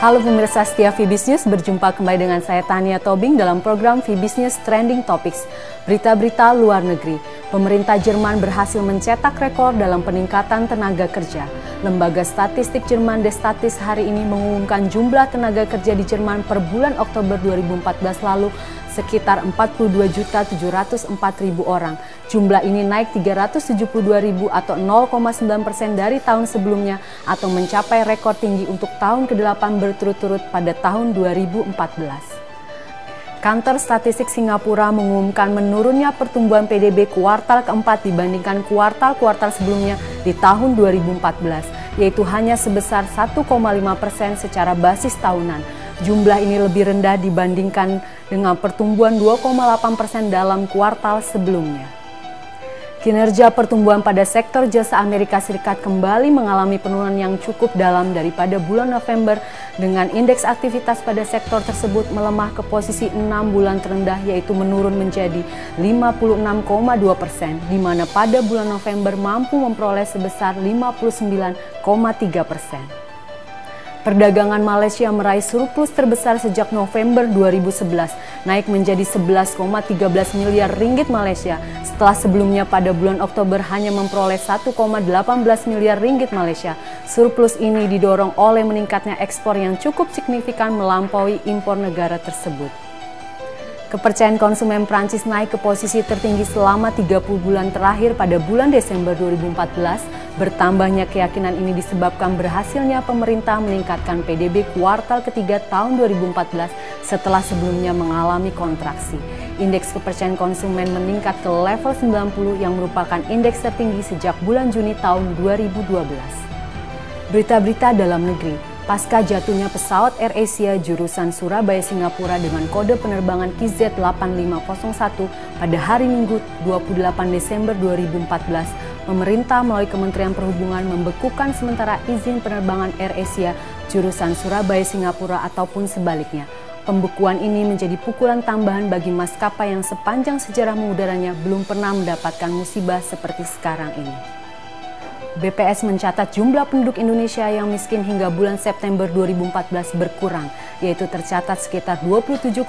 Halo pemirsa setia VBisNews, berjumpa kembali dengan saya Tania Tobing dalam program VBisNews Trending Topics. Berita-berita luar negeri. Pemerintah Jerman berhasil mencetak rekor dalam peningkatan tenaga kerja. Lembaga statistik Jerman Destatis hari ini mengumumkan jumlah tenaga kerja di Jerman per bulan Oktober 2014 lalu sekitar 42.704.000 orang. Jumlah ini naik 372.000 atau 0,9% dari tahun sebelumnya atau mencapai rekor tinggi untuk tahun ke-8 berturut-turut pada tahun 2014. Kantor Statistik Singapura mengumumkan menurunnya pertumbuhan PDB kuartal keempat dibandingkan kuartal-kuartal sebelumnya di tahun 2014, yaitu hanya sebesar 1,5% secara basis tahunan. Jumlah ini lebih rendah dibandingkan dengan pertumbuhan 2,8% dalam kuartal sebelumnya. Kinerja pertumbuhan pada sektor jasa Amerika Serikat kembali mengalami penurunan yang cukup dalam daripada bulan November, dengan indeks aktivitas pada sektor tersebut melemah ke posisi 6 bulan terendah, yaitu menurun menjadi 56,2%, di mana pada bulan November mampu memperoleh sebesar 59,3%. Perdagangan Malaysia meraih surplus terbesar sejak November 2011, naik menjadi 11,13 miliar ringgit Malaysia, setelah sebelumnya pada bulan Oktober hanya memperoleh 1,18 miliar ringgit Malaysia. Surplus ini didorong oleh meningkatnya ekspor yang cukup signifikan melampaui impor negara tersebut. Kepercayaan konsumen Prancis naik ke posisi tertinggi selama 30 bulan terakhir pada bulan Desember 2014. Bertambahnya keyakinan ini disebabkan berhasilnya pemerintah meningkatkan PDB kuartal ketiga tahun 2014 setelah sebelumnya mengalami kontraksi. Indeks kepercayaan konsumen meningkat ke level 90 yang merupakan indeks tertinggi sejak bulan Juni tahun 2012. Berita-berita dalam negeri. Pasca jatuhnya pesawat AirAsia jurusan Surabaya Singapura dengan kode penerbangan KZ8501 pada hari Minggu 28 Desember 2014, pemerintah melalui Kementerian Perhubungan membekukan sementara izin penerbangan AirAsia jurusan Surabaya Singapura ataupun sebaliknya. Pembekuan ini menjadi pukulan tambahan bagi maskapai yang sepanjang sejarah mengudaranya belum pernah mendapatkan musibah seperti sekarang ini. BPS mencatat jumlah penduduk Indonesia yang miskin hingga bulan September 2014 berkurang, yaitu tercatat sekitar 27,73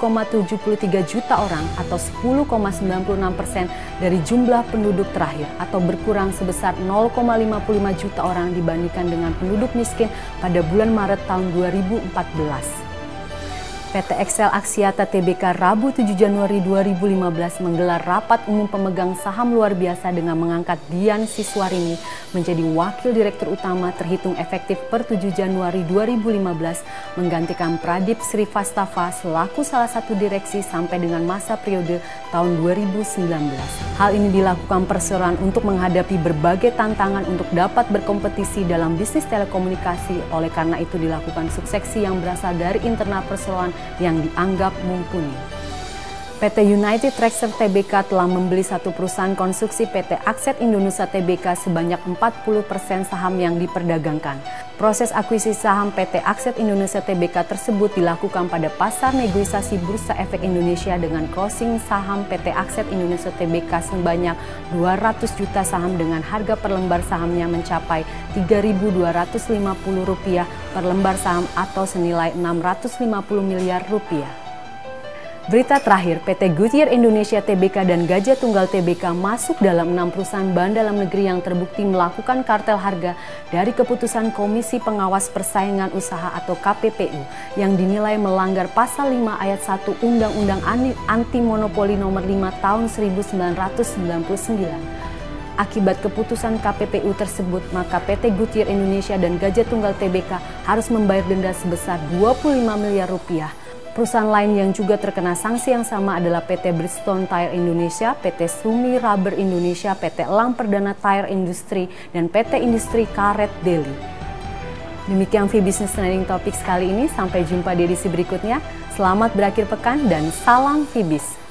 juta orang atau 10,96% dari jumlah penduduk terakhir, atau berkurang sebesar 0,55 juta orang dibandingkan dengan penduduk miskin pada bulan Maret tahun 2014. PT Excel Aksiata Tbk Rabu 7 Januari 2015 menggelar rapat umum pemegang saham luar biasa dengan mengangkat Dian Siswarini menjadi Wakil Direktur Utama terhitung efektif per 7 Januari 2015, menggantikan Pradip Srivastava selaku salah satu direksi sampai dengan masa periode tahun 2019. Hal ini dilakukan perseroan untuk menghadapi berbagai tantangan untuk dapat berkompetisi dalam bisnis telekomunikasi. Oleh karena itu dilakukan suksesi yang berasal dari internal perseroan yang dianggap mumpuni. PT United Traxxer Tbk telah membeli satu perusahaan konstruksi PT Akset Indonesia Tbk sebanyak 40% saham yang diperdagangkan. Proses akuisisi saham PT Akset Indonesia Tbk tersebut dilakukan pada pasar negosiasi Bursa Efek Indonesia dengan closing saham PT Akset Indonesia Tbk sebanyak 200 juta saham dengan harga per lembar sahamnya mencapai Rp3.250 per lembar saham atau senilai 650 miliar rupiah. Berita terakhir, PT Goodyear Indonesia Tbk dan Gajah Tunggal Tbk masuk dalam 6 perusahaan bahan dalam negeri yang terbukti melakukan kartel harga dari keputusan Komisi Pengawas Persaingan Usaha atau KPPU yang dinilai melanggar Pasal 5 Ayat 1 Undang-Undang Anti Monopoli Nomor 5 Tahun 1999. Akibat keputusan KPPU tersebut, maka PT Goodyear Indonesia dan Gajah Tunggal Tbk harus membayar denda sebesar 25 miliar rupiah. Perusahaan lain yang juga terkena sanksi yang sama adalah PT Bridgestone Tire Indonesia, PT Sumi Rubber Indonesia, PT Elang Perdana Tire Industri, dan PT Industri Karet Delhi. Demikian VBisNews Trending Topics kali ini, sampai jumpa di edisi berikutnya. Selamat berakhir pekan dan salam VBis.